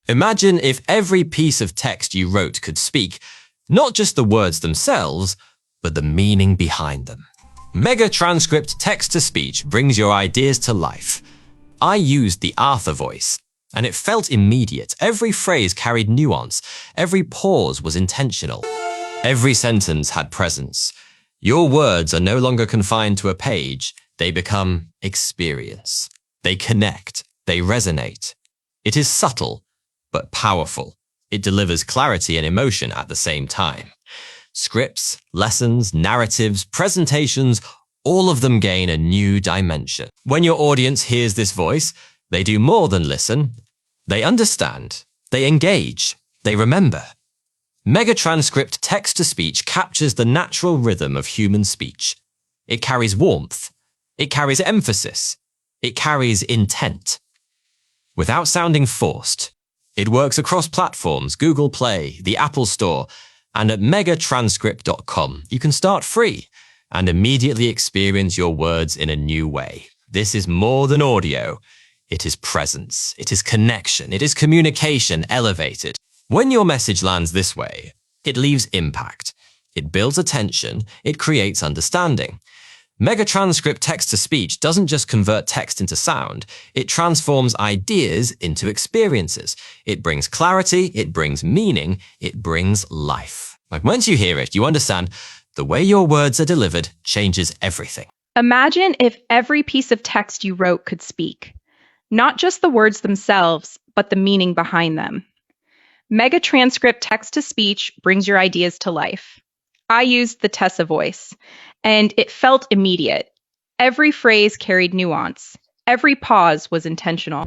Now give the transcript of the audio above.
Imagine if every piece of text you wrote could speak, not just the words themselves, but the meaning behind them. MegaTranscript Text-to-Speech brings your ideas to life. I used the Arthur voice, and it felt immediate. Every phrase carried nuance. Every pause was intentional. Every sentence had presence. Your words are no longer confined to a page. They become experience. They connect. They resonate. It is subtle, but powerful. It delivers clarity and emotion at the same time. Scripts, lessons, narratives, presentations, all of them gain a new dimension. When your audience hears this voice, they do more than listen. They understand. They engage. They remember. MegaTranscript Text-to-Speech captures the natural rhythm of human speech. It carries warmth. It carries emphasis. It carries intent. Without sounding forced, it works across platforms, Google Play, the Apple Store, and at megatranscript.com. You can start free and immediately experience your words in a new way. This is more than audio. It is presence. It is connection. It is communication elevated. When your message lands this way, it leaves impact. It builds attention. It creates understanding. MegaTranscript Text-to-Speech doesn't just convert text into sound, it transforms ideas into experiences. It brings clarity, it brings meaning, it brings life. Like once you hear it, you understand the way your words are delivered changes everything. Imagine if every piece of text you wrote could speak. Not just the words themselves, but the meaning behind them. MegaTranscript Text-to-Speech brings your ideas to life. I used the Tessa voice, and it felt immediate. Every phrase carried nuance. Every pause was intentional.